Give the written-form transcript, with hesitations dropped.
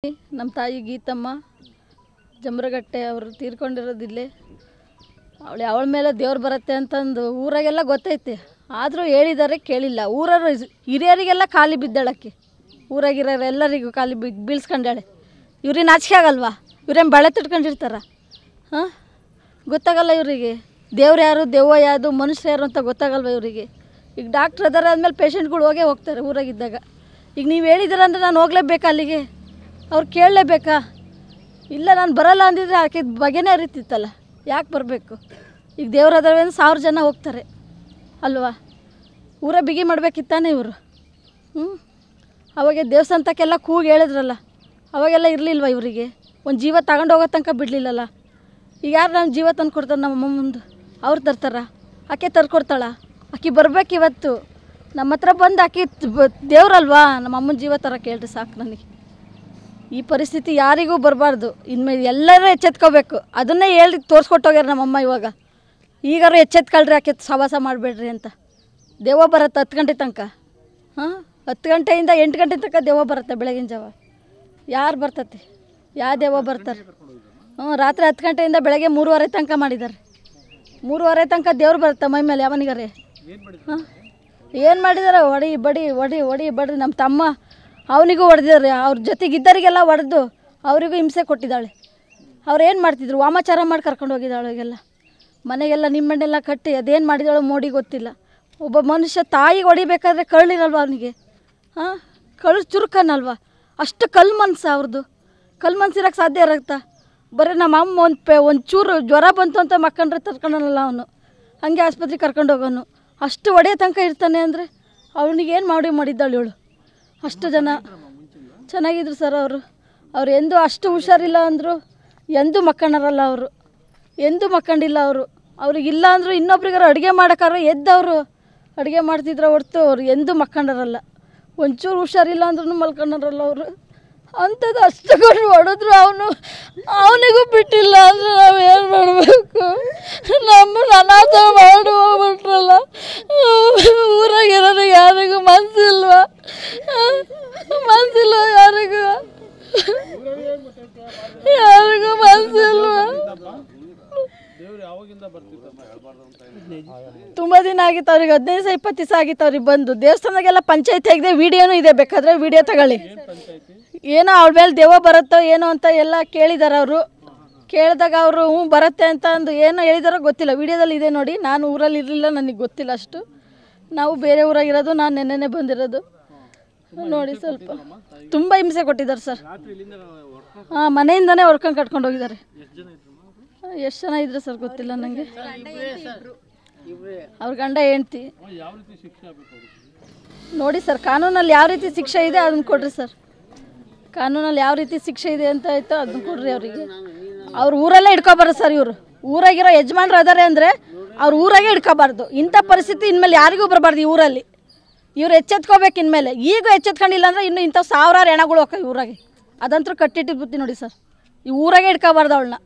ನಮ್ಮ ತಾಯಿ ಗೀತಮ್ಮ ಜಂಬ್ರಗಟ್ಟೆ ಅವರು ತೀರ್ಕೊಂಡಿರೋದಿಲ್ಲೇ. ಅವಳ ಮೇಲೆ ದೇವ್ರು ಬರುತ್ತೆ ಅಂತಂದು ಊರಾಗೆಲ್ಲ ಗೊತ್ತೈತೆ, ಆದರೂ ಹೇಳಿದ್ದಾರೆ ಕೇಳಿಲ್ಲ. ಊರವರು ಹಿರಿಯರಿಗೆಲ್ಲ ಖಾಲಿ ಬಿದ್ದಾಳಕ್ಕೆ, ಊರಾಗಿರೋರು ಎಲ್ಲರಿಗೂ ಖಾಲಿ ಬೀಳ್ಸ್ಕೊಂಡಾಳೆ. ಇವ್ರಿಗೆ ನಾಚಿಕೆ ಆಗಲ್ವಾ? ಇವ್ರೇನು ಬಳೆ ತಿಟ್ಕೊಂಡಿರ್ತಾರ? ಹಾಂ, ಗೊತ್ತಾಗಲ್ಲ ಇವರಿಗೆ ದೇವ್ರು ಯಾರು ದೆವ್ವ ಯಾವುದು ಮನುಷ್ಯರು ಯಾರು ಅಂತ ಗೊತ್ತಾಗಲ್ವ ಇವರಿಗೆ? ಈಗ ಡಾಕ್ಟ್ರ್ ಅದಾರ ಆದಮೇಲೆ ಪೇಷಂಟ್ಗಳು ಹೋಗೇ ಹೋಗ್ತಾರೆ ಊರಾಗಿದ್ದಾಗ. ಈಗ ನೀವು ಹೇಳಿದ್ದೀರ ಅಂದರೆ ನಾನು ಹೋಗ್ಲೇಬೇಕಾ ಅಲ್ಲಿಗೆ? ಅವ್ರು ಕೇಳಲೇಬೇಕಾ? ಇಲ್ಲ ನಾನು ಬರಲ್ಲ ಅಂದಿದ್ರೆ ಆಕೆ ಬಗೆನೇ ಅರಿತಿತ್ತಲ್ಲ, ಯಾಕೆ ಬರಬೇಕು? ಈಗ ದೇವ್ರ ಅದಾವೆ 1000 ಜನ ಹೋಗ್ತಾರೆ ಅಲ್ವಾ? ಊರ ಬಿಗಿ ಮಾಡಬೇಕಿತ್ತಾನೆ ಇವರು. ಅವಾಗ ದೇವಸ್ಥಾನಕ್ಕೆಲ್ಲ ಕೂಗಿ ಹೇಳಿದ್ರಲ್ಲ, ಅವಾಗೆಲ್ಲ ಇರಲಿಲ್ವ ಇವರಿಗೆ? ಒಂದು ಜೀವ ತಗೊಂಡು ಹೋಗೋ ತನಕ ಬಿಡಲಿಲ್ಲಲ್ಲ. ಈಗ ಯಾರು ನಮ್ಮ ಜೀವ ತಂದು ಕೊಡ್ತಾರೆ? ನಮ್ಮ ಅಮ್ಮ ಮುಂದೆ ಅವ್ರು ತರ್ತಾರ? ಆಕೆ ತರ್ಕೊಡ್ತಾಳ? ಆಕೆ ಬರ್ಬೇಕು ಇವತ್ತು ನಮ್ಮ ಹತ್ರ ಬಂದು. ಆಕೆ ದೇವ್ರಲ್ವಾ? ನಮ್ಮ ಅಮ್ಮನ ಜೀವ ಥರ ಕೇಳ್ರಿ ಸಾಕು ನನಗೆ. ಈ ಪರಿಸ್ಥಿತಿ ಯಾರಿಗೂ ಬರಬಾರ್ದು. ಇನ್ಮೇಲೆ ಎಲ್ಲರೂ ಎಚ್ಚೆತ್ಕೋಬೇಕು. ಅದನ್ನೇ ಹೇಳಿ ತೋರಿಸ್ಕೊಟ್ಟೋಗ್ಯಾರ ನಮ್ಮಮ್ಮ. ಇವಾಗ ಈಗಾರು ಎಚ್ಚೆತ್ಕೊಳ್ರಿ, ಆಕೆ ಸವಾಸ ಮಾಡಬೇಡ್ರಿ ಅಂತ. ದೆವ್ವ ಬರುತ್ತೆ 10 ಗಂಟೆ ತನಕ. 10 ಗಂಟೆಯಿಂದ 8 ಗಂಟೆ ತನಕ ದೆವ್ವ ಬರುತ್ತೆ ಬೆಳಗಿನ ಜಾವ. ಯಾರು ಬರ್ತತಿ? ಯಾವ ದೆವ್ವ ಬರ್ತಾರೆ? ರಾತ್ರಿ 10 ಗಂಟೆಯಿಂದ ಬೆಳಗ್ಗೆ 3:30 ತನಕ ಮಾಡಿದ್ದಾರೆ. 3:30 ತನಕ ದೇವ್ರು ಬರುತ್ತೆ ಮೈ ಮೇಲೆ ಯಾವನಿಗಾರೆ. ಏನು ಮಾಡಿದಾರೆ? ಹೊಡಿ ಬಡಿ. ನಮ್ಮ ತಮ್ಮ ಅವನಿಗೂ ಹೊಡೆದಿದ್ದಾರೆ, ಅವ್ರ ಜೊತೆಗಿದ್ದರಿಗೆಲ್ಲ ಹೊಡೆದು ಅವರಿಗೂ ಹಿಂಸೆ ಕೊಟ್ಟಿದ್ದಾಳೆ. ಅವ್ರು ಏನು ಮಾಡ್ತಿದ್ರು? ವಾಮಾಚಾರ ಮಾಡಿ ಕರ್ಕೊಂಡು ಹೋಗಿದ್ದಾಳೆಗೆಲ್ಲ, ಮನೆಗೆಲ್ಲ ನಿಮ್ಮಣ್ಣೆಲ್ಲ ಕಟ್ಟಿ ಅದೇನು ಮಾಡಿದಾಳೋ ಮೋಡಿ ಗೊತ್ತಿಲ್ಲ. ಒಬ್ಬ ಮನುಷ್ಯ ತಾಯಿಗೆ ಹೊಡಿಬೇಕಾದ್ರೆ ಕಳ್ಳಿರಲ್ವ ಅವನಿಗೆ? ಚುರುಕನ್ನಲ್ವ? ಅಷ್ಟು ಕಲ್ಲು ಮನ್ಸು ಅವ್ರದ್ದು. ಕಲ್ಲು ಮನ್ಸಿರೋಕ್ಕೆ ಸಾಧ್ಯ ಇರುತ್ತಾ? ಬರೀ ನಮ್ಮ ಅಮ್ಮ ಒಂದು ಚೂರು ಜ್ವರ ಬಂತು ಅಂತ ಮಕ್ಕಂಡ್ರೆ ತರ್ಕೊಂಡಲ್ಲ ಅವನು, ಹಾಗೆ ಆಸ್ಪತ್ರೆಗೆ ಕರ್ಕೊಂಡು ಹೋಗೋನು. ಅಷ್ಟು ಹೊಡೆಯೋ ತನಕ ಇರ್ತಾನೆ ಅಂದರೆ ಅವನಿಗೇನು ಮಾಡಿದ್ದಾಳೆ ಇವಳು? ಅಷ್ಟು ಜನ ಚೆನ್ನಾಗಿದ್ರು ಸರ್ ಅವ್ರು ಎಂದೂ ಅಷ್ಟು ಹುಷಾರಿಲ್ಲ ಅಂದರು ಎಂದೂ ಮಕ್ಕಂಡರಲ್ಲ ಅವರು, ಎಂದೂ ಮಕ್ಕಂಡಿಲ್ಲ ಅವರು. ಅವ್ರಿಗಿಲ್ಲ ಅಂದರು ಇನ್ನೊಬ್ರಿಗಾರು ಅಡುಗೆ ಮಾಡೋಕ್ಕಾರ ಎದ್ದವರು ಅಡುಗೆ ಮಾಡ್ತಿದ್ರೆ ಹೊರ್ತು ಅವ್ರು ಎಂದೂ ಮಕ್ಕಂಡರಲ್ಲ. ಒಂಚೂರು ಹುಷಾರಿಲ್ಲ ಅಂದ್ರೂ ಮಲ್ಕೊಂಡರಲ್ಲ ಅವರು. ಅಂಥದ್ದು ಅಷ್ಟು ಕೊಟ್ಟು ಹೊಡೆದ್ರು ಅವನಿಗೂ ಬಿಟ್ಟಿಲ್ಲ ಅಂದರೆ ನಾವು ಏನು ಮಾಡಬೇಕು? ನಮ್ಮನ್ನು ಅನಾಥ ಮಾಡಿ ಹೋಗ್ಬಿಟ್ರಲ್ಲ. ಊರಾಗಿರೋರಿಗೆ ಯಾರಿಗೂ ಮನಸ್ಸಿಲ್ವ ಯಾರಿಗೂ ಮನಸ್ಸಿಲ್ವ? ತುಂಬ ದಿನ ಆಗಿತ್ತು ಅವ್ರಿಗೆ, 15 ದಿವಸ 20 ದಿವಸ ಆಗಿತ್ತು ಅವ್ರಿಗೆ ಬಂದು. ದೇವಸ್ಥಾನದಾಗೆಲ್ಲ ಪಂಚಾಯತಿ ಆಗಿದೆ, ವಿಡಿಯೋನೂ ಇದೆ, ಬೇಕಾದರೆ ವಿಡಿಯೋ ತಗೊಳ್ಳಿ. ಏನೋ ಅವಳ ಮೇಲೆ ದೆವ್ವ ಬರುತ್ತೋ ಏನೋ ಅಂತ ಎಲ್ಲ ಕೇಳಿದ್ದಾರೆ ಅವರು. ಕೇಳಿದಾಗ ಅವರು ಬರುತ್ತೆ ಅಂತ ಅಂದು ಏನೋ ಹೇಳಿದಾರೋ ಗೊತ್ತಿಲ್ಲ, ವಿಡಿಯೋದಲ್ಲಿ ಇದೆ ನೋಡಿ. ನಾನು ಊರಲ್ಲಿ ಇರಲಿಲ್ಲ, ನನಗೆ ಗೊತ್ತಿಲ್ಲ ಅಷ್ಟು. ನಾವು ಬೇರೆ ಊರಾಗಿರೋದು, ನಾನು ನೆನ್ನೆನೇ ಬಂದಿರೋದು. ನೋಡಿ ಸ್ವಲ್ಪ ತುಂಬ ಹಿಂಸೆ ಕೊಟ್ಟಿದ್ದಾರೆ ಸರ್. ಮನೆಯಿಂದನೇ ಹೊರ್ಕೊಂಡು ಕಟ್ಕೊಂಡು ಹೋಗಿದ್ದಾರೆ. ಎಷ್ಟು ಜನ ಇದ್ರು ಸರ್ ಗೊತ್ತಿಲ್ಲ ನನಗೆ. ಅವ್ರ ಗಂಡ ಹೆಂಡ್ತಿ ನೋಡಿ ಸರ್, ಕಾನೂನಲ್ಲಿ ಯಾವ ರೀತಿ ಶಿಕ್ಷೆ ಇದೆ ಅದನ್ನು ಕೊಡ್ರಿ ಸರ್. ಕಾನೂನಲ್ಲಿ ಯಾವ ರೀತಿ ಶಿಕ್ಷೆ ಇದೆ ಅಂತ ಆಯ್ತು ಅದನ್ನು ಕೊಡ್ರಿ ಅವರಿಗೆ. ಅವ್ರು ಊರಲ್ಲೇ ಹಿಡ್ಕೊಬಾರ್ದು ಸರ್. ಇವರು ಊರಾಗಿರೋ ಯಜಮಾನ್ರು ಅದಾರೆ ಅಂದರೆ ಅವ್ರು ಊರಾಗೆ ಹಿಡ್ಕೊಬಾರ್ದು. ಇಂಥ ಪರಿಸ್ಥಿತಿ ಇನ್ಮೇಲೆ ಯಾರಿಗೂ ಬರಬಾರ್ದು ಈ ಊರಲ್ಲಿ. ಇವ್ರು ಎಚ್ಚೆತ್ಕೋಬೇಕು ಇನ್ಮೇಲೆ. ಈಗ ಎಚ್ಚೆತ್ಕೊಂಡಿಲ್ಲ ಅಂದರೆ ಇನ್ನೂ ಇಂಥ 1000 ಹೆಣಗಳು ಹೋಗ್ತವೆ ಊರಾಗೆ. ಅದಂತೂ ಕಟ್ಟಿಟ್ಟಿದ್ದು ಬುತ್ತಿ ನೋಡಿ ಸರ್. ಈ ಊರಾಗೆ ಹಿಡ್ಕೊಬಾರ್ದು ಅವಳನ್ನ.